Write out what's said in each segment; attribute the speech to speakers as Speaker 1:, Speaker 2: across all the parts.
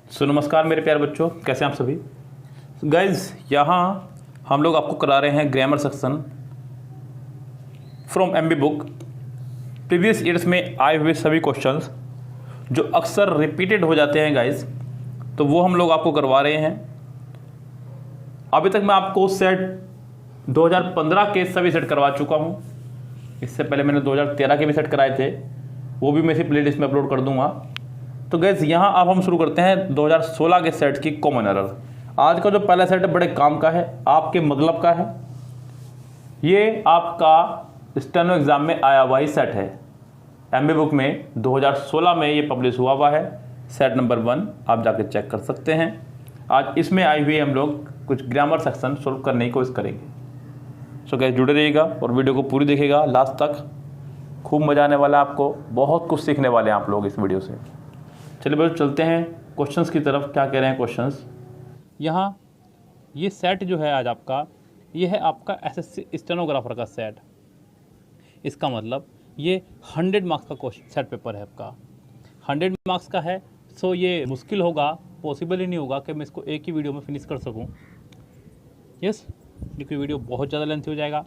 Speaker 1: सो नमस्कार मेरे प्यारे बच्चों, कैसे हैं आप सभी। गाइज यहाँ हम लोग आपको करा रहे हैं grammar section from MB book. Previous years में आए हुए सभी क्वेश्चंस जो अक्सर रिपीटेड हो जाते हैं गाइज, तो वो हम लोग आपको करवा रहे हैं। अभी तक मैं आपको सेट 2015 के सभी सेट करवा चुका हूँ। इससे पहले मैंने 2013 के भी सेट कराए थे, वो भी मैं इसी प्लेलिस्ट में अपलोड कर दूंगा। तो गैस यहाँ अब हम शुरू करते हैं 2016 के सेट की कॉमन एरर। आज का जो पहला सेट है बड़े काम का है, आपके मतलब का है। ये आपका स्टेनो एग्जाम में आया हुआ ही सेट है। एमबी बुक में 2016 में ये पब्लिश हुआ है। सेट नंबर 1 आप जाके चेक कर सकते हैं। आज इसमें आई हुई हम लोग कुछ ग्रामर सेक्शन सोल्व करने की कोशिश करेंगे। सो गैस जुड़े रहिएगा और वीडियो को पूरी देखिएगा लास्ट तक। खूब मजा आने वाला है, आपको बहुत कुछ सीखने वाले हैं आप लोग इस वीडियो से। चलिए बच्चों चलते हैं क्वेश्चंस की तरफ। क्या कह रहे हैं क्वेश्चंस। यहाँ ये सेट जो है आज आपका, ये है आपका एसएससी स्टेनोग्राफर का सेट। इसका मतलब ये 100 मार्क्स का क्वेश्चन सेट पेपर है आपका। 100 मार्क्स का है, सो ये मुश्किल होगा, पॉसिबल ही नहीं होगा कि मैं इसको एक ही वीडियो में फिनिश कर सकूँ। यस, क्योंकि वीडियो बहुत ज़्यादा लेंथी हो जाएगा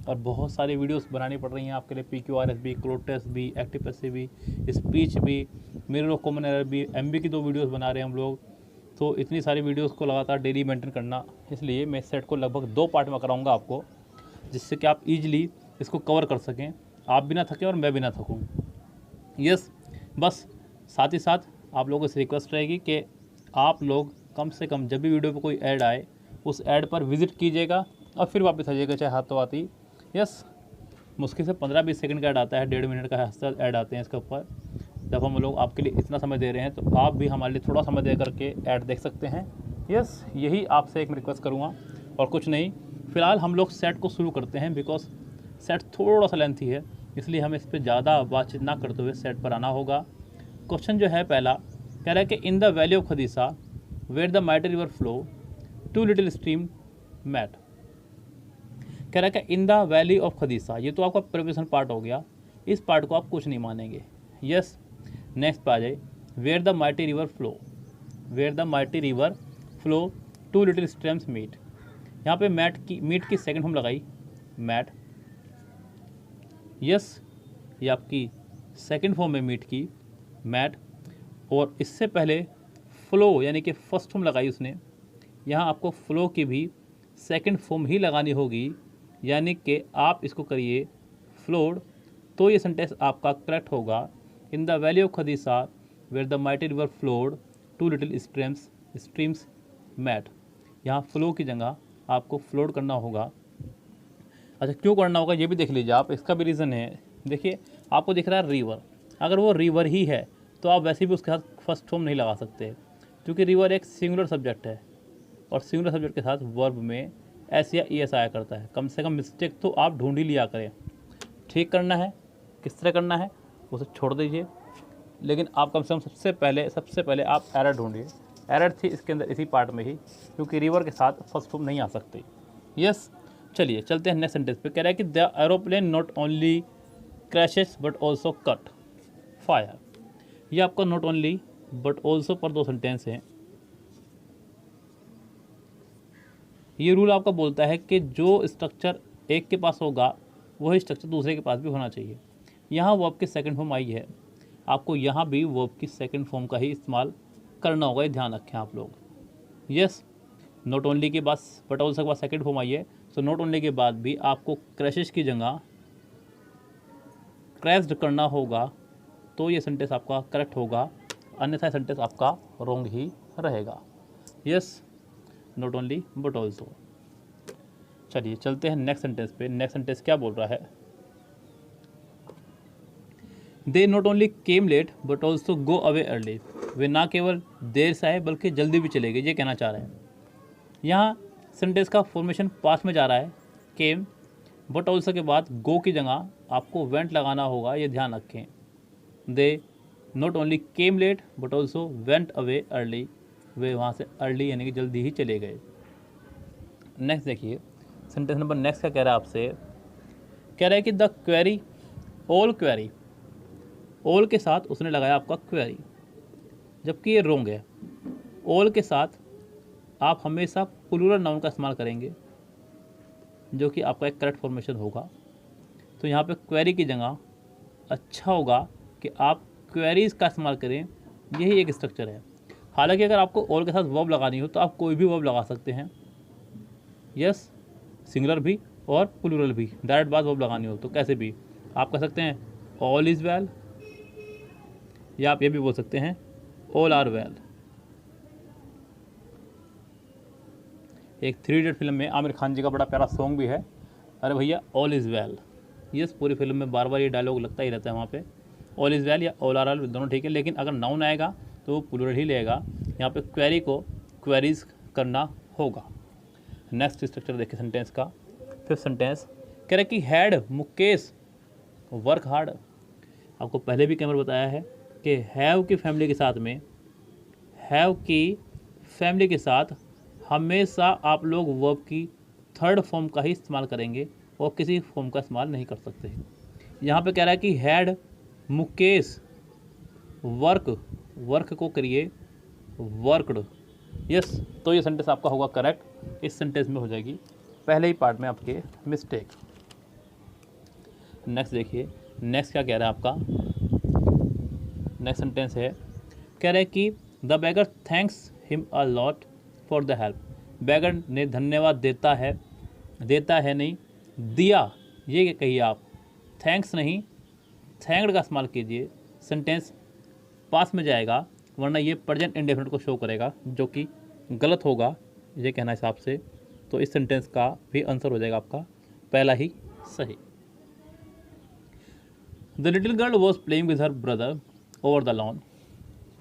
Speaker 1: और बहुत सारी वीडियोस बनानी पड़ रही हैं आपके लिए। PQRS भी, क्लोड टेस्ट भी, एक्टिव पैसिव भी, स्पीच भी, मिरर ऑफ कॉमन एरर भी, MB की 2 वीडियोस बना रहे हैं हम लोग। तो इतनी सारी वीडियोस को लगातार डेली मेंटेन करना, इसलिए मैं सेट को लगभग 2 पार्ट में कराऊंगा आपको, जिससे कि आप इजीली इसको कवर कर सकें, आप भी ना थकें और मैं भी ना थकूँ। यस, बस साथ ही साथ आप लोगों से रिक्वेस्ट रहेगी कि आप लोग कम से कम जब भी वीडियो पर कोई ऐड आए उस ऐड पर विजिट कीजिएगा और फिर वापस आ जाइएगा, चाहे हाथों हाथी। यस, मुश्किल से 15-20 सेकंड का ऐड आता है, 1.5 मिनट का ऐड आते हैं इसके ऊपर। जब हम लोग आपके लिए इतना समय दे रहे हैं तो आप भी हमारे लिए थोड़ा समय दे करके ऐड देख सकते हैं। यस, यही आपसे एक रिक्वेस्ट करूँगा और कुछ नहीं। फ़िलहाल हम लोग सेट को शुरू करते हैं, बिकॉज सेट थोड़ा सा लेंथी है, इसलिए हमें इस पर ज़्यादा बातचीत ना करते हुए सेट पर आना होगा। क्वेश्चन जो है पहला, कह रहा है कि in the valley of Kadisha where the mighty river flow 2 little stream met. कह रहा है कि in the valley of Kadisha, ये तो आपका प्रिपरेशन पार्ट हो गया, इस पार्ट को आप कुछ नहीं मानेंगे। यस, नेक्स्ट पे आ जाए, where the mighty river flow, where the mighty river flow 2 little streams meet. यहाँ पे मीट की सेकंड फॉर्म लगाई, मैट। यस, ये आपकी सेकंड फॉर्म है मीट की, मैट। और इससे पहले फ्लो यानी कि फर्स्ट फॉर्म लगाई उसने। यहाँ आपको फ्लो की भी सेकंड फॉर्म ही लगानी होगी, यानी कि आप इसको करिए फ्लोड, तो ये सेंटेंस आपका करेक्ट होगा। In the valley of Kadisha where the mighty river flowed 2 little streams met. यहाँ फ्लो की जगह आपको फ्लोड करना होगा। अच्छा, क्यों करना होगा ये भी देख लीजिए आप, इसका भी रीज़न है। देखिए, आपको दिख रहा है रिवर, अगर वो रिवर ही है तो आप वैसे भी उसके साथ फर्स्ट फॉर्म नहीं लगा सकते, क्योंकि रिवर एक सिंगुलर सब्जेक्ट है और सिंगुलर सब्जेक्ट के साथ वर्ब में एस या ES आया करता है। कम से कम मिस्टेक तो आप ढूंढ ही लिया करें। ठीक करना है, किस तरह करना है उसे छोड़ दीजिए, लेकिन आप कम से कम सबसे पहले आप एरर ढूंढिए। एरर थी इसके अंदर इसी पार्ट में ही, क्योंकि रिवर के साथ फर्स्ट फॉर्म नहीं आ सकती। यस, चलिए चलते हैं नेक्स्ट सेंटेंस पे। कह रहा है कि the aeroplane not only crashes but also cut fire. ये आपका नॉट ओनली बट ऑल्सो पर 2 सेंटेंस हैं। ये रूल आपका बोलता है कि जो स्ट्रक्चर एक के पास होगा वही स्ट्रक्चर दूसरे के पास भी होना चाहिए। यहाँ वर्ब की सेकंड फॉर्म आई है, आपको यहाँ भी वर्ब की सेकंड फॉर्म का ही इस्तेमाल करना होगा, ये ध्यान रखें आप लोग। यस, नॉट ओनली के बाद बट ऑल्सो के बाद सेकंड फॉर्म आई है, सो नॉट ओनली के बाद भी आपको क्रैशेस की जगह क्रैश्ड करना होगा, तो ये सेंटेंस आपका करेक्ट होगा, अन्यथा सेंटेंस आपका रॉन्ग ही रहेगा। Yes, not only but also. चलिए चलते हैं नेक्स्ट सेंटेंस पे। नेक्स्ट सेंटेंस क्या बोल रहा है, they not only came late but also go away early. वे ना केवल देर से आए बल्कि जल्दी भी चले गए, ये कहना चाह रहे हैं। यहाँ सेंटेंस का फॉर्मेशन पास में जा रहा है, केम बट ऑल्सो के बाद गो की जगह आपको वेंट लगाना होगा, ये ध्यान रखें। They not only came late but also went away early, वे वहाँ से अर्ली यानी कि जल्दी ही चले गए। नेक्स्ट देखिए, सेंटेंस नंबर नेक्स्ट क्या कह रहा है आपसे, कह रहा है कि the query all query, all के साथ उसने लगाया आपका क्वेरी, जबकि ये रोंग है। ऑल के साथ आप हमेशा प्लूरल नाउन का इस्तेमाल करेंगे, जो कि आपका एक करेक्ट फॉर्मेशन होगा। तो यहाँ पे क्वेरी की जगह अच्छा होगा कि आप क्वेरीज का इस्तेमाल करें, यही एक स्ट्रक्चर है। हालांकि अगर आपको ऑल के साथ वर्ब लगानी हो तो आप कोई भी वर्ब लगा सकते हैं, यस, सिंगुलर भी और प्लूरल भी। डायरेक्ट बात वर्ब लगानी हो तो कैसे भी आप कह सकते हैं ऑल इज़ वेल, या आप ये भी बोल सकते हैं ऑल आर वेल। एक 3 इडियट फिल्म में आमिर खान जी का बड़ा प्यारा सॉन्ग भी है, अरे भैया ऑल इज़ वेल। यस, पूरी फिल्म में बार बार ये डायलॉग लगता ही रहता है वहाँ पे, ऑल इज़ वेल या ऑल आर वेल दोनों ठीक है, लेकिन अगर नाउन आएगा तो वो प्लूरल ही लेगा। यहाँ पे क्वेरी को क्वेरीज करना होगा। नेक्स्ट स्ट्रक्चर देखिए सेंटेंस का। 5th सेंटेंस कह रहा है कि हैड मुकेश वर्क हार्ड। आपको पहले भी कैमरा बताया है कि हैव की फैमिली के साथ में, हैव की फैमिली के साथ हमेशा आप लोग वर्ब की थर्ड फॉर्म का ही इस्तेमाल करेंगे और किसी फॉर्म का इस्तेमाल नहीं कर सकते। यहाँ पे कह रहा है कि हैड मुकेश वर्क को करिए वर्कड। यस, तो ये सेंटेंस आपका होगा करेक्ट। इस सेंटेंस में हो जाएगी पहले ही पार्ट में आपके मिस्टेक। नेक्स्ट देखिए, नेक्स्ट क्या कह रहा है आपका। नेक्स्ट सेंटेंस है, कह रहा है कि the beggar thanks him a lot for the help. Beggar ने धन्यवाद देता है नहीं, दिया, ये कहिए आप, थैंक्स नहीं, थैंक्ड का इस्तेमाल कीजिए। सेंटेंस पास में जाएगा, वरना ये प्रेजेंट इंडेफिनिट को शो करेगा, जो कि गलत होगा ये कहना हिसाब से। तो इस सेंटेंस का भी आंसर हो जाएगा आपका पहला ही सही। The little girl was playing with her brother over the lawn.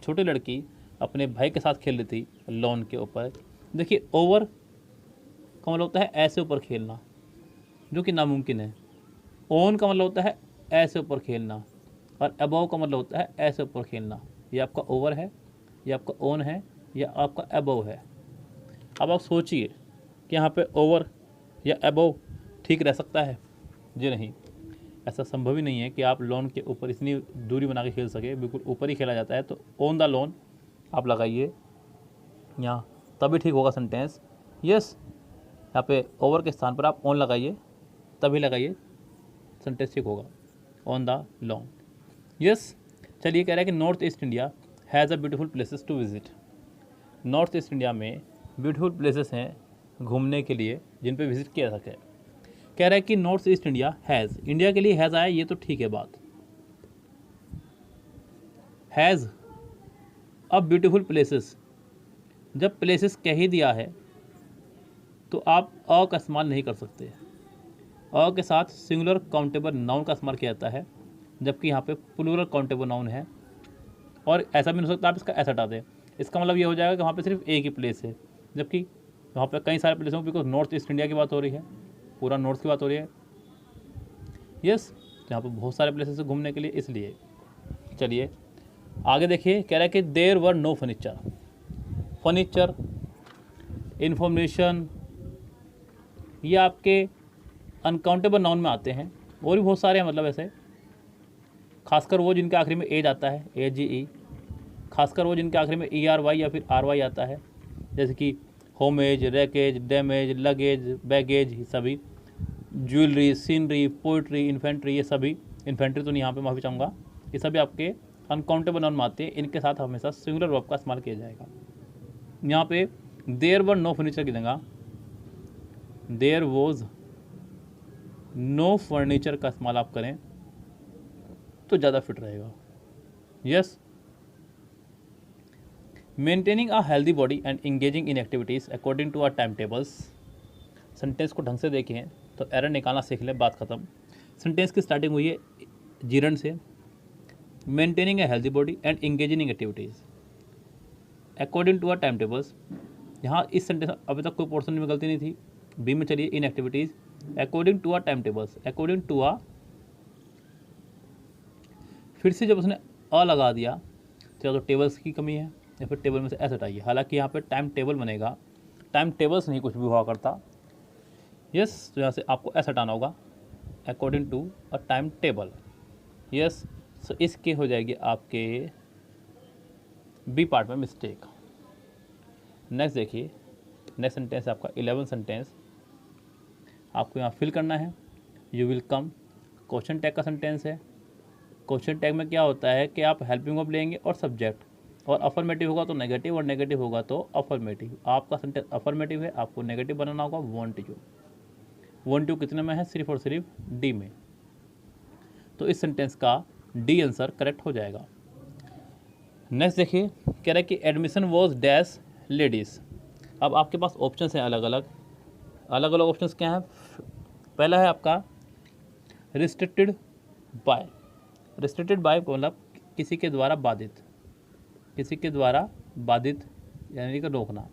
Speaker 1: छोटी लड़की अपने भाई के साथ खेल रही थी लॉन के ऊपर। देखिए, ओवर का मतलब होता है ऐसे ऊपर खेलना, जो कि नामुमकिन है। ऑन का मतलब होता है ऐसे ऊपर खेलना, और अबव का मतलब होता है ऐसे ऊपर खेलना। ये आपका ओवर है, ये आपका ऑन है, या आपका अबव है। अब आप सोचिए कि यहाँ पे ओवर या अबव ठीक रह सकता है? जी नहीं, ऐसा संभव ही नहीं है कि आप लॉन के ऊपर इतनी दूरी बना के खेल सके। बिल्कुल ऊपर ही खेला जाता है। तो ऑन द लॉन आप लगाइए यहाँ, तभी ठीक होगा सेंटेंस। यस, यहाँ पे ओवर के स्थान पर आप ऑन लगाइए, तभी लगाइए, सेंटेंस ठीक होगा, ऑन द लॉन। यस, चलिए, कह रहा है कि north east India has a beautiful places to visit. North east India में ब्यूटीफुल प्लेसेस हैं घूमने के लिए, जिन पे विजिट किया जा सके। कह रहा है कि north east India has, India के लिए हैज़ आया, ये तो ठीक है बात। हैज़ अ ब्यूटीफुल प्लेसेस, जब प्लेसेस कह ही दिया है तो आप अ का इस्तेमाल नहीं कर सकते। अ के साथ सिंगुलर काउंटेबल नाउन का इस्तेमाल किया जाता है, जबकि यहाँ पे प्लूरल काउंटेबल नाउन है। और ऐसा भी नहीं हो सकता आप इसका ऐसा हटा दें। इसका मतलब ये हो जाएगा कि वहाँ पे सिर्फ एक ही प्लेस है, जबकि वहाँ पे कई सारे प्लेस हैं, बिकॉज नॉर्थ ईस्ट इंडिया की बात हो रही है, पूरा नॉर्थ की बात हो रही है। यस, तो यहाँ पे बहुत सारे प्लेसेस है घूमने के लिए, इसलिए। चलिए आगे देखिए, कह रहा है कि there were no furniture. Furniture, information, ये आपके अनकाउंटेबल नाउन में आते हैं, और भी बहुत सारे हैं, मतलब ऐसे, खासकर वो जिनके आखिरी में एज आता है, AGE, खासकर वो जिनके आखिरी में ERY या फिर RY आता है, जैसे कि homage, wreckage, damage, luggage, baggage, ये सभी। ज्वेलरी, सीनरी, पोइट्री, इन्फेंट्री, ये सभी, इन्फेंट्री तो नहीं, यहाँ पे माफ़ी चाहूँगा, ये सभी आपके अनकाउंटेबल नाउन में आते हैं। इनके साथ हमेशा सिंगुलर वर्ब का इस्तेमाल किया जाएगा। यहाँ पे देयर वर नो फर्नीचर की जगह देयर वॉज नो फर्नीचर का इस्तेमाल आप करें तो ज़्यादा फिट रहेगा। Yes, maintaining a healthy body and engaging in activities according to our time tables. Sentence को ढंग से देखें तो एरर निकालना सीख लें, बात खत्म। सेंटेंस की स्टार्टिंग हुई है जीरन से, maintaining a healthy body and engaging in activities according to our time tables. यहाँ इस सेंटेंस अभी तक कोई पोर्शन में गलती नहीं थी। बी में चलिए, इन activities according to our time tables, according to आ, फिर से जब उसने अ लगा दिया तो या तो टेबल्स की कमी है या फिर टेबल में से ऐसे हटाइए। हालांकि यहाँ पे टाइम टेबल बनेगा, टाइम टेबल्स नहीं कुछ भी हुआ करता। यस, तो यहाँ से आपको ऐसा हटाना होगा, according to a time table. Yes, so इसके हो जाएगी आपके बी पार्ट में मिस्टेक। नेक्स्ट देखिए, नेक्स्ट सेंटेंस आपका 11 सेंटेंस आपको यहाँ फिल करना है। You will come question tag का सेंटेंस है। क्वेश्चन टैग में क्या होता है कि आप हेल्पिंग वर्ब लेंगे और सब्जेक्ट, और अफर्मेटिव होगा तो नेगेटिव और नेगेटिव होगा तो अफर्मेटिव। आपका सेंटेंस अफर्मेटिव है, आपको नेगेटिव बनाना होगा वांट यू। वांट यू कितने में है? सिर्फ और सिर्फ डी में। तो इस सेंटेंस का डी आंसर करेक्ट हो जाएगा। नेक्स्ट देखिए, कह रहा है कि एडमिशन वॉज डैश लेडीज़। अब आपके पास ऑप्शन हैं अलग अलग ऑप्शंस क्या हैं? पहला है आपका रिस्ट्रिक्टेड बाय। रिस्ट्रिक्टेड बाय मतलब किसी के द्वारा बाधित, किसी के द्वारा बाधित यानी कि रोकना।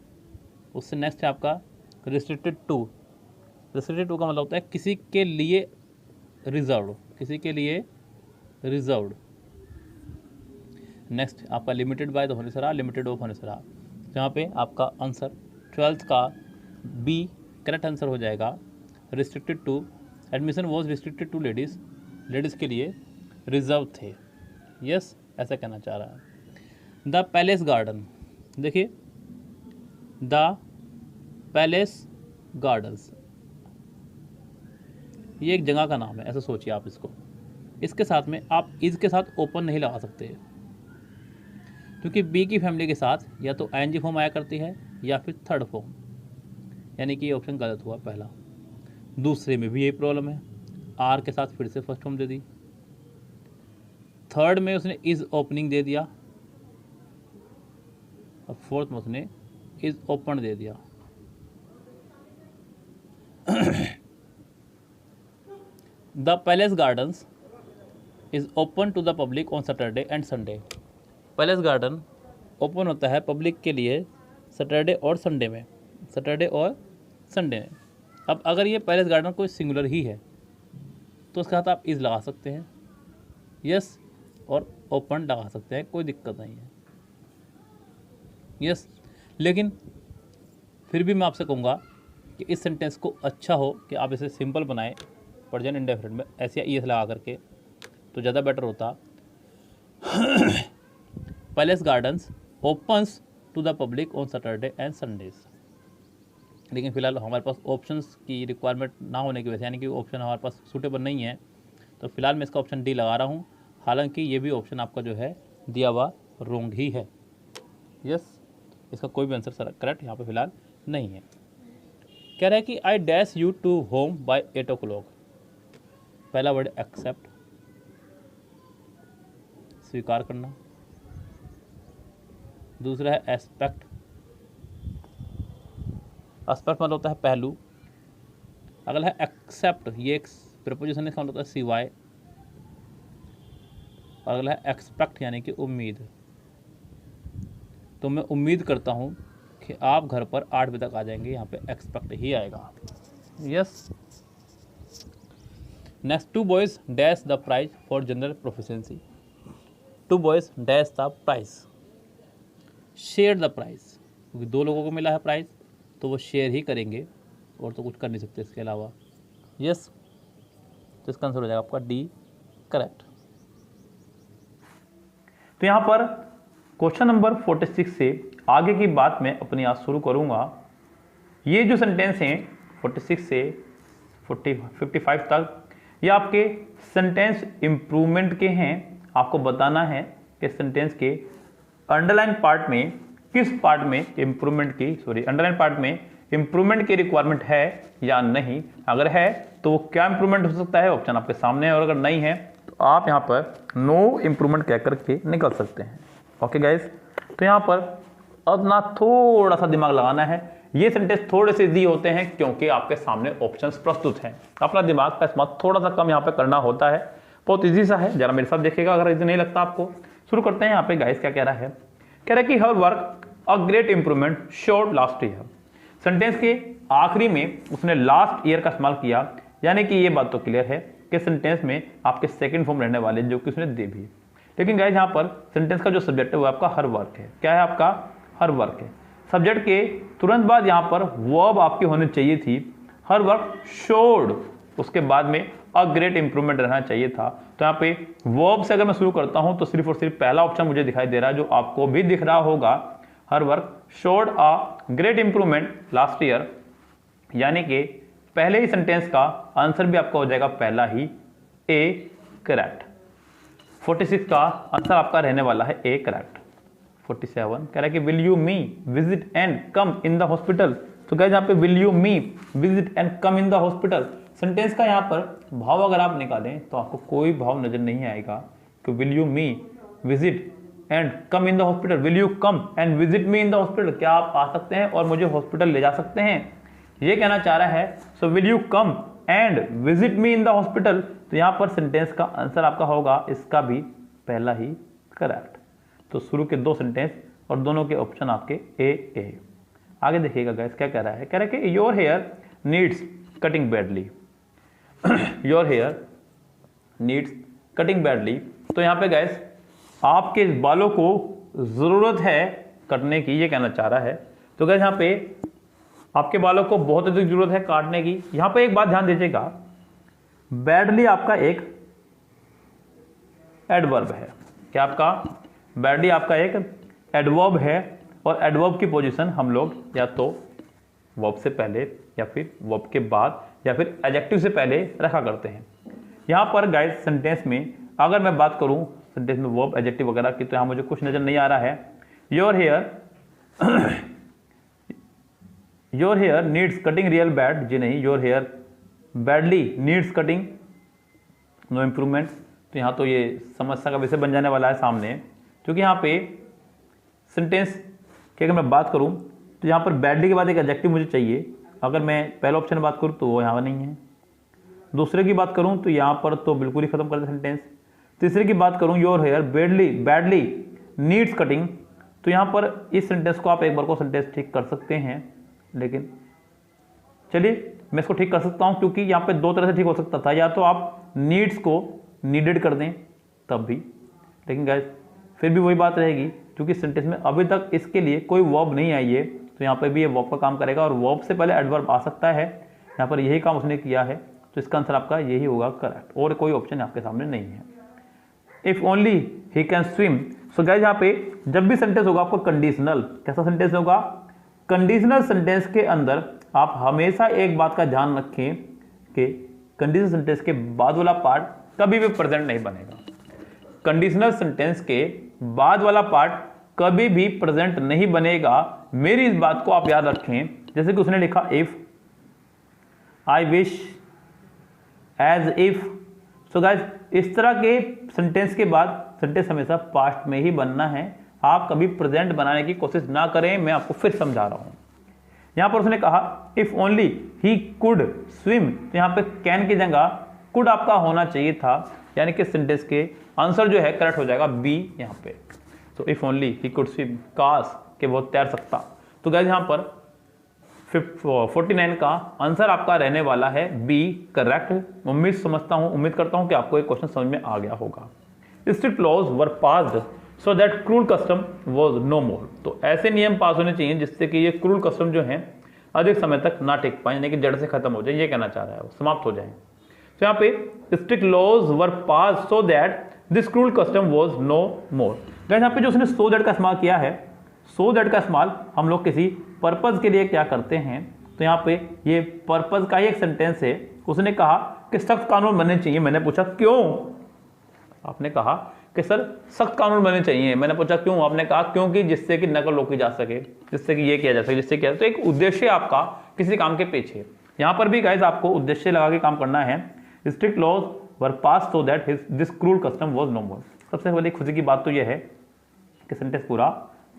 Speaker 1: उससे नेक्स्ट है आपका रिस्ट्रिक्टेड टू। रिस्ट्रिक्टेड टू का मतलब होता है किसी के लिए रिजर्व्ड, किसी के लिए रिजर्व्ड। नेक्स्ट आपका लिमिटेड बाय तो होने से रहा, लिमिटेड ऑफ होने से रहा, जहाँ पे आपका आंसर 12th का बी करेक्ट आंसर हो जाएगा। Restricted to, admission was restricted to ladies, ladies के लिए रिजर्व थे। यस, ऐसा कहना चाह रहा है। द पैलेस गार्डन, देखिए द पैलेस गार्डन्स ये एक जगह का नाम है, ऐसा सोचिए आप इसको। इसके साथ में आप इज के साथ ओपन नहीं लगा सकते, क्योंकि बी की फैमिली के साथ या तो आईएनजी फॉर्म आया करती है या फिर थर्ड फॉर्म, यानी कि ये ऑप्शन गलत हुआ पहला। दूसरे में भी यही प्रॉब्लम है, आर के साथ फिर से फर्स्ट फॉर्म दे दी। थर्ड में उसने इज ओपनिंग दे दिया, और फोर्थ में उसने इज ओपन दे दिया। The palace gardens is open to the public on Saturday and Sunday. Palace garden open होता है पब्लिक के लिए सैटरडे और संडे में, सैटरडे और संडे में। अब अगर ये पैलेस गार्डन कोई सिंगुलर ही है तो उसके साथ आप इज लगा सकते हैं, यस, और ओपन लगा सकते हैं, कोई दिक्कत नहीं है। यस, लेकिन फिर भी मैं आपसे कहूँगा कि इस सेंटेंस को अच्छा हो कि आप इसे सिंपल बनाएं प्रेजेंट इंडेफिनिट में, ऐसे ई एस लगा करके, तो ज़्यादा बेटर होता। Palace gardens opens to the public on Saturday and Sundays. लेकिन फिलहाल हमारे पास ऑप्शंस की रिक्वायरमेंट ना होने की वजह से, यानी कि ऑप्शन हमारे पास सूटेबल नहीं है, तो फिलहाल मैं इसका ऑप्शन डी लगा रहा हूँ। हालांकि ये भी ऑप्शन आपका जो है दिया हुआ रोंग ही है। यस, इसका कोई भी आंसर करेक्ट यहाँ पे फिलहाल नहीं है। कह रहा है कि I dash you to home by 8 o'clock। पहला वर्ड एक्सेप्ट, स्वीकार करना। दूसरा है एस्पेक्ट, एस्पेक्ट मतलब होता है पहलू। अगला है एक्सेप्ट, ये एक प्रीपोजिशन है, इसका मतलब होता है सिवाय। और अगला है एक्सपेक्ट यानी कि उम्मीद। तो मैं उम्मीद करता हूँ कि आप घर पर 8 बजे तक आ जाएंगे, यहाँ पे एक्सपेक्ट ही आएगा। Yes. Next, 2 boys dash the prize for general proficiency. 2 boys dash the prize, share the prize, क्योंकि 2 लोगों को मिला है प्राइज तो वो शेयर ही करेंगे और तो कुछ कर नहीं सकते इसके अलावा। यस, तो इसका आंसर हो जाएगा आपका डी करेक्ट। तो यहाँ पर क्वेश्चन नंबर 46 से आगे की बात मैं अपनी आज शुरू करूँगा। ये जो सेंटेंस हैं 46 से 55 तक, ये आपके सेंटेंस इम्प्रूवमेंट के हैं। आपको बताना है कि सेंटेंस के अंडरलाइन पार्ट में किस पार्ट में इम्प्रूवमेंट की, अंडरलाइन पार्ट में इम्प्रूवमेंट की रिक्वायरमेंट है या नहीं। अगर है तो वो क्या इम्प्रूवमेंट हो सकता है, ऑप्शन आपके सामने है, और अगर नहीं है तो आप यहाँ पर नो इम्प्रूवमेंट कह करके निकल सकते हैं। ओके गाइस, तो यहाँ पर अपना थोड़ा सा दिमाग लगाना है। ये सेंटेंस थोड़े से इजी होते हैं क्योंकि आपके सामने ऑप्शंस प्रस्तुत हैं। अपना दिमाग का इस्तेमाल थोड़ा सा कम यहाँ पे करना होता है। बहुत इजी सा है, जरा मेरे साथ देखिएगा अगर इजी नहीं लगता आपको। शुरू करते हैं। यहाँ पे गाइस क्या कह रहा है, कह रहा है कि her work a great improvement showed last year. Sentence के आखिरी में उसने लास्ट ईयर का इस्तेमाल किया, यानी कि ये बात तो क्लियर है कि सेंटेंस में आपके सेकंड फॉर्म रहने वाले जो कि उसने दे भी। लेकिन गाइस यहाँ पर सेंटेंस का जो सब्जेक्ट है वो आपका हर वर्क है। क्या है आपका? हर वर्क है। सब्जेक्ट के तुरंत बाद यहाँ पर वर्ब आपकी होनी चाहिए थी, हर वर्क शोड, उसके बाद में अ ग्रेट इंप्रूवमेंट रहना चाहिए था। तो यहाँ पे वर्ब से अगर मैं शुरू करता हूँ तो सिर्फ और सिर्फ पहला ऑप्शन मुझे दिखाई दे रहा है जो आपको भी दिख रहा होगा, her work showed a great improvement last year, यानी कि पहले ही सेंटेंस का आंसर भी आपका हो जाएगा पहला ही ए करेक्ट। 46 का आंसर आपका रहने वाला है ए करेक्ट। 47 कह रहा है कि will you me visit and come in the hospital. तो गाइस यहाँ पे will you me visit and come in the hospital, sentence का यहाँ पर भाव अगर आप निकालें तो आपको कोई भाव नजर नहीं आएगा कि will you me visit and come in the hospital, will you come and visit me in the hospital, क्या आप आ सकते हैं और मुझे हॉस्पिटल ले जा सकते हैं, ये कहना चाह रहा है। So will you come and visit me in the hospital, तो यहाँ पर सेंटेंस का आंसर आपका होगा इसका भी पहला ही करेक्ट। तो शुरू के दो सेंटेंस और दोनों के ऑप्शन आपके ए। आगे देखिएगा गाइस क्या कह रहा है, कह रहा है कि your hair needs cutting badly. Your hair needs cutting badly, तो यहाँ पे गाइस आपके बालों को जरूरत है कटने की, ये कहना चाह रहा है। तो गाइस यहाँ पे आपके बालों को बहुत अधिक जरूरत है काटने की। यहाँ पे एक बात ध्यान दीजिएगा, बैडली आपका एक एडवर्ब है। क्या आपका बैडली आपका एक एडवर्ब है और एडवर्ब की पोजीशन हम लोग या तो वर्ब से पहले या फिर वर्ब के बाद या फिर एडजेक्टिव से पहले रखा करते हैं। यहाँ पर गाइस सेंटेंस में अगर मैं बात करूँ सेंटेंस में वर्ब एडजेक्टिव वगैरह की, तो यहाँ मुझे कुछ नजर नहीं आ रहा है। Your hair needs cutting real bad, जी नहीं, your hair badly needs cutting no improvement. तो यहाँ तो ये समस्या का विषय बन जाने वाला है सामने, क्योंकि यहाँ पे सेंटेंस की अगर मैं बात करूँ तो यहाँ पर बैडली के बाद एक एडजेक्टिव मुझे चाहिए। अगर मैं पहले ऑप्शन में बात करूँ तो वो यहाँ नहीं है, दूसरे की बात करूँ तो यहाँ पर तो बिल्कुल ही खत्म कर दे सेंटेंस। तीसरे की बात करूँ your hair badly needs cutting, तो यहाँ पर इस सेंटेंस को आप एक बार को सेंटेंस ठीक कर सकते हैं, लेकिन चलिए मैं इसको ठीक कर सकता हूँ, क्योंकि यहाँ पे दो तरह से ठीक हो सकता था, या तो आप नीड्स को नीडेड कर दें तब भी, लेकिन गाइस फिर भी वही बात रहेगी, क्योंकि सेंटेंस में अभी तक इसके लिए कोई वर्ब नहीं आई है, तो यहाँ पे भी ये वर्ब का काम करेगा और वर्ब से पहले एडवर्ब आ सकता है। यहाँ पर यही काम उसने किया है, तो इसका आंसर आपका यही होगा करेक्ट, और कोई ऑप्शन आपके सामने नहीं है। If only he can swim, so guys यहाँ पे जब भी सेंटेंस होगा आपको कंडीशनल, कैसा सेंटेंस होगा, कंडीशनल सेंटेंस के अंदर आप हमेशा एक बात का ध्यान रखें कि कंडीशनल सेंटेंस के बाद वाला पार्ट कभी भी प्रेजेंट नहीं बनेगा। कंडीशनल सेंटेंस के बाद वाला पार्ट कभी भी प्रेजेंट नहीं बनेगा, मेरी इस बात को आप याद रखें। जैसे कि उसने लिखा if, I wish, as if, so guys इस तरह के सेंटेंस के बाद सेंटेंस हमेशा पास्ट में ही बनना है, आप कभी प्रेजेंट बनाने की कोशिश ना करें। मैं आपको फिर समझा रहा हूं। यहां पर उसने कहा if only he could swim, तो यहां पे कैन की जगह कुड आपका होना चाहिए था, यानी कि सेंटेंस के आंसर जो है करेक्ट हो जाएगा बी यहां पे। तो if only he could swim, काश के बहुत तैर सकता। तो गाइस यहां पर 49 का आंसर आपका रहने वाला है बी करेक्ट। उम्मीद करता हूं कि आपको एक क्वेश्चन समझ में आ गया होगा। Strict laws were passed so that cruel custom was no more, तो ऐसे नियम पास होने चाहिए जिससे कि ये क्रूल कस्टम जो है अधिक समय तक ना टिक पाए, यानी कि जड़ से खत्म हो जाए, ये कहना चाह रहा है, वो समाप्त हो जाए। तो यहाँ पे strict laws were pass so that this cruel custom was no more. Guys यहाँ पे जो उसने सो दैट का इस्तेमाल किया है, सो दैट का इस्तेमाल हम लोग किसी पर्पज के लिए क्या करते हैं, तो यहाँ पे ये पर्पज का ही एक सेंटेंस है। उसने कहा कि सख्त कानून बनने चाहिए, मैंने पूछा क्यों, आपने कहा कि सर सख्त कानून बनने चाहिए, मैंने पूछा क्यों, आपने कहा क्योंकि जिससे कि नकल रोकी जा सके, जिससे कि ये किया जा सके, जिससे किया, तो एक उद्देश्य आपका किसी काम के पीछे। यहाँ पर भी गाइस आपको उद्देश्य लगा के काम करना है। Strict laws were pass so that this cruel custom was no more. सबसे बड़ी खुशी की बात तो यह है कि सेंटेंस पूरा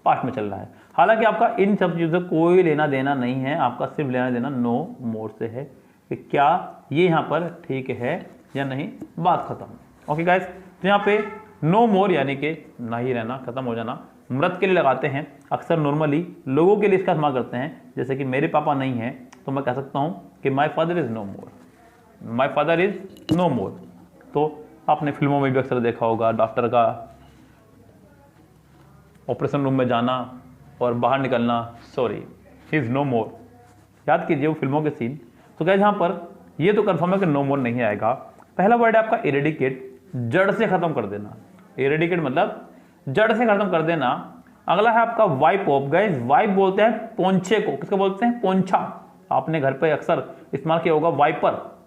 Speaker 1: पास्ट में चल रहा है, हालांकि आपका इन सब चीज़ों से कोई लेना देना नहीं है, आपका सिर्फ लेना देना नो मोर से है कि क्या ये यहाँ पर ठीक है या नहीं, बात खत्म। ओके गाइस, तो यहाँ पे नो मोर यानी कि ना ही रहना, खत्म हो जाना, मृत के लिए लगाते हैं, अक्सर नॉर्मली लोगों के लिए इसका इस्तेमाल करते हैं। जैसे कि मेरे पापा नहीं हैं तो मैं कह सकता हूँ कि my father is no more, my father is no more. तो आपने फिल्मों में भी अक्सर देखा होगा डॉक्टर का ऑपरेशन रूम में जाना और बाहर निकलना, सॉरी ही इज़ नो मोर, याद कीजिए वो फिल्मों के सीन। तो क्या यहाँ पर ये तो कन्फर्म है कि नो मोर नहीं आएगा। पहला वर्ड है आपका इरेडिकेट, जड़ से खत्म कर देना। इरेडिकेट मतलब जड़ से खत्म कर देना। अगला है आपका वाइप ऑफ। गाइस वाइप बोलते हैं पोंछे को, किसको बोलते हैं? पोंछा। आपने घर पे अक्सर इस्तेमाल किया होगा वाइपर,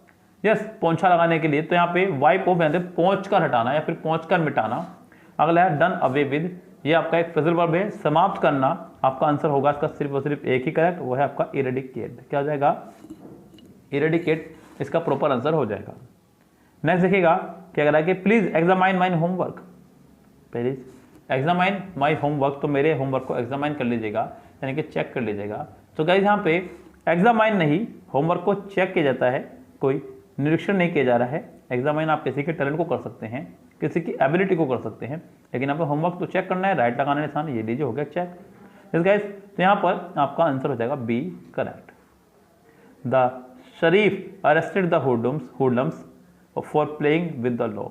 Speaker 1: यस, पोंछा लगाने के लिए। तो यहाँ पे वाइप ऑफ यानी पोंछ कर हटाना या फिर पोंछ कर मिटाना। अगला है डन अवे विद, ये आपका एक फ्रेजल वर्ब है, समाप्त करना। आपका आंसर होगा इसका सिर्फ और सिर्फ एक ही करेक्ट, वो है आपका इरेडिकेट। क्या हो जाएगा? इरेडिकेट इसका प्रॉपर आंसर हो जाएगा। नेक्स्ट देखिएगा क्या कह रहा है कि please examine my homework, please examine my homework, तो मेरे होमवर्क को एग्जामाइन कर लीजिएगा यानी कि चेक कर लीजिएगा। तो गाइस यहाँ पे एग्जामाइन नहीं, होमवर्क को चेक किया जाता है, कोई निरीक्षण नहीं किया जा रहा है। एग्जामाइन आप किसी के टैलेंट को कर सकते हैं, किसी की एबिलिटी को कर सकते हैं, लेकिन यहाँ पे होमवर्क तो चेक करना है, राइट लगाना निशान, ये लीजिए, हो गया चेक। इस गाइस तो यहाँ पर आपका आंसर हो जाएगा be correct. The sheriff arrested the hoodlums for playing with the law.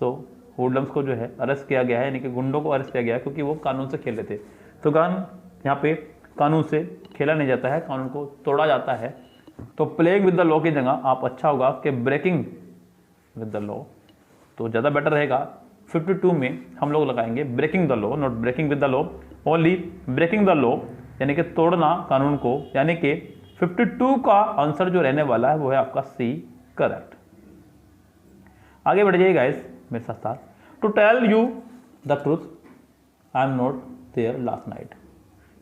Speaker 1: So hoodlums को जो है अरेस्ट किया गया है, यानी कि गुंडों को अरेस्ट किया गया है क्योंकि वो कानून से खेल रहे थे। तो यहाँ पे कानून से खेला नहीं जाता है, कानून को तोड़ा जाता है। तो प्लेइंग विद द लॉ की जगह आप अच्छा होगा कि ब्रेकिंग विद द लॉ, तो ज़्यादा बेटर रहेगा। 52 में हम लोग लगाएंगे breaking the law, not breaking with the law, only breaking the law, यानी कि तोड़ना कानून को। यानी कि 52 का आंसर जो रहने वाला है वो है आपका सी करेक्ट। आगे बढ़ जाइए गाइस मेरे साथ साथ। To tell you the truth I am not there last night,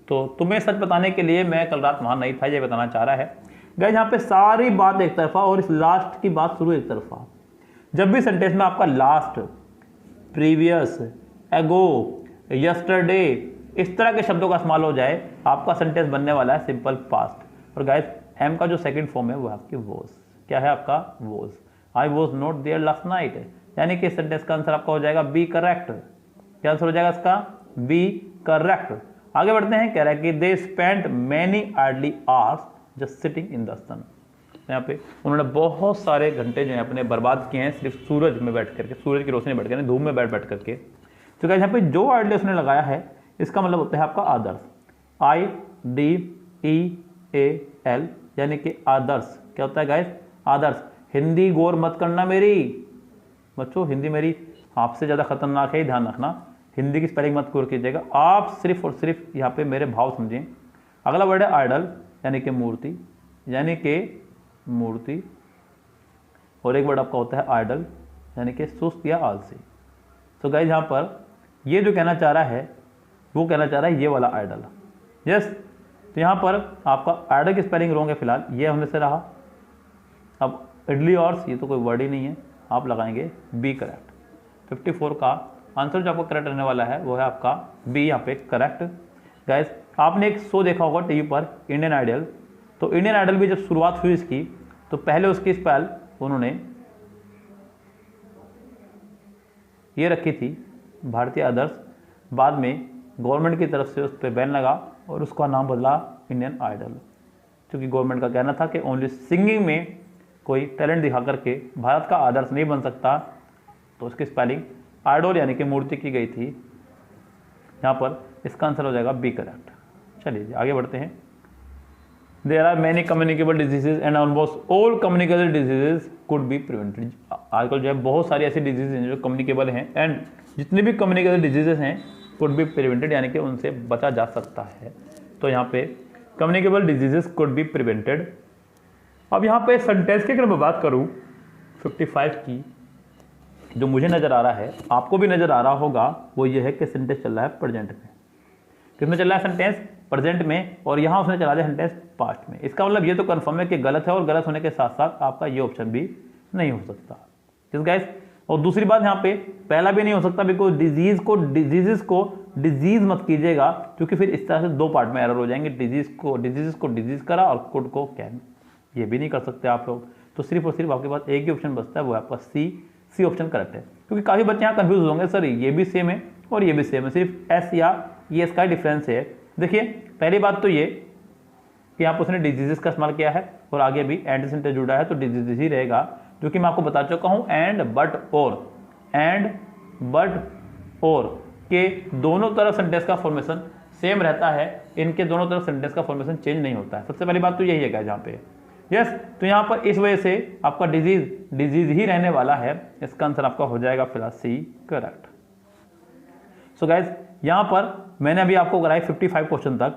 Speaker 1: तो तुम्हें सच बताने के लिए मैं कल रात वहाँ नहीं था, ये बताना चाह रहा है। गाइस यहाँ पे सारी बात एक तरफा और इस लास्ट की बात शुरू एक तरफा। जब भी सेंटेंस में आपका लास्ट, प्रीवियस, एगो, यस्टरडे इस तरह के शब्दों का इस्तेमाल हो जाए, आपका सेंटेंस बनने वाला है सिंपल पास्ट। और गाइस एम का जो सेकंड फॉर्म है वो आपकी वॉज। क्या है आपका? Was. I was not there last night, यानी कि सेंटेंस का आंसर आपका हो जाएगा बी करेक्ट। क्या आंसर हो जाएगा इसका? B correct. आगे बढ़ते हैं, कह रहा है कि they spent many orderly hours just sitting in the sun. यहाँ पे उन्होंने बहुत सारे घंटे जो है अपने बर्बाद किए हैं सिर्फ सूरज में बैठ करके, सूरज की रोशनी बैठ करके, धूप में बैठ करके। तो क्या यहाँ पे जो आर्डली उसने लगाया है इसका मतलब होता है आपका आदर्श, IDEAL, यानी कि आदर्श। क्या होता है गाइस? आदर्श। हिंदी गौर मत करना मेरी बच्चों, हिंदी मेरी आपसे ज़्यादा खतरनाक है, ध्यान रखना। हिंदी की स्पेलिंग मत गौर कीजिएगा, आप सिर्फ और सिर्फ यहाँ पे मेरे भाव समझें। अगला वर्ड है आइडल, यानी कि मूर्ति, यानी कि मूर्ति। और एक वर्ड आपका होता है आइडल, यानी कि सुस्त या आलसी। तो गाइस यहाँ पर ये जो कहना चाह रहा है वो कहना चाह रहा है ये वाला आइडल, यस। तो यहाँ पर आपका आइडल की स्पेलिंग रॉन्ग है फिलहाल, ये होने से रहा। अब इडली और ये तो कोई वर्ड ही नहीं है, आप लगाएंगे बी करेक्ट। 54 का आंसर जो आपका करेक्ट रहने वाला है वो है आपका बी यहाँ पे करेक्ट। गाइस आपने एक शो देखा होगा टीवी पर, इंडियन आइडल। तो इंडियन आइडल भी जब शुरुआत हुई इसकी तो पहले उसकी स्पेल उन्होंने ये रखी थी भारतीय आदर्श, बाद में गवर्नमेंट की तरफ से उस पर बैन लगा और उसका नाम बदला इंडियन आइडल, क्योंकि गवर्नमेंट का कहना था कि ओनली सिंगिंग में कोई टैलेंट दिखा करके भारत का आदर्श नहीं बन सकता। तो उसकी स्पेलिंग आइडल यानी कि मूर्ति की गई थी। यहाँ पर इसका आंसर हो जाएगा बी करेक्ट। चलिए आगे बढ़ते हैं। There are many communicable diseases and almost all communicable diseases could be prevented. आजकल जो है बहुत सारी ऐसी डिजीज हैं जो कम्युनिकेबल हैं, एंड जितनी भी कम्युनिकेबल डिजीजेज हैं कुड बी प्रिवेंटेड, यानी कि उनसे बचा जा सकता है। तो यहाँ पे communicable diseases could be prevented. अब यहाँ पे सेंटेंस की अगर मैं बात करूँ 55 की, जो मुझे नज़र आ रहा है आपको भी नज़र आ रहा होगा, वो ये है कि सेंटेंस चल रहा है प्रेजेंट में। किसमें चल रहा है सेंटेंस? प्रेजेंट में। और यहाँ उसने चला दिया सेंटेंस पास्ट में। इसका मतलब ये तो कन्फर्म है कि गलत है, और गलत होने के साथ साथ आपका ये ऑप्शन भी नहीं हो सकता। किस गाइस? और दूसरी बात यहाँ पे पहला भी नहीं हो सकता, बिकॉज डिजीज को डिजीज मत कीजिएगा, क्योंकि फिर इस तरह से दो पार्ट में एरर हो जाएंगे। डिजीज को डिजीज करा और कुड को कैन, ये भी नहीं कर सकते आप लोग। तो सिर्फ और सिर्फ आपके पास एक ही ऑप्शन बचता है, वो आपका सी ऑप्शन करेक्ट है। क्योंकि काफ़ी बच्चे यहाँ कंफ्यूज होंगे, सर ये भी सेम है और ये भी सेम है, सिर्फ एस या ये इसका डिफरेंस है। देखिए पहली बात तो ये कि यहाँ पर उसने डिजीजेस का इस्तेमाल किया है और आगे भी एंड सेंटेंस जुड़ा है तो डिजीज ही रहेगा, जो कि मैं आपको बता चुका हूँ। एंड बट और के दोनों तरफ सेंटेंस का फॉर्मेशन सेम रहता है, इनके दोनों तरफ सेंटेंस का फॉर्मेशन चेंज नहीं होता है। सबसे पहली बात तो यही है यहाँ पे, यस। तो यहाँ पर इस वजह से आपका डिजीज ही रहने वाला है। इसका आंसर आपका हो जाएगा फिलहाल सी करेक्ट। सो गाइज यहाँ पर मैंने अभी आपको कराए 55 क्वेश्चन तक।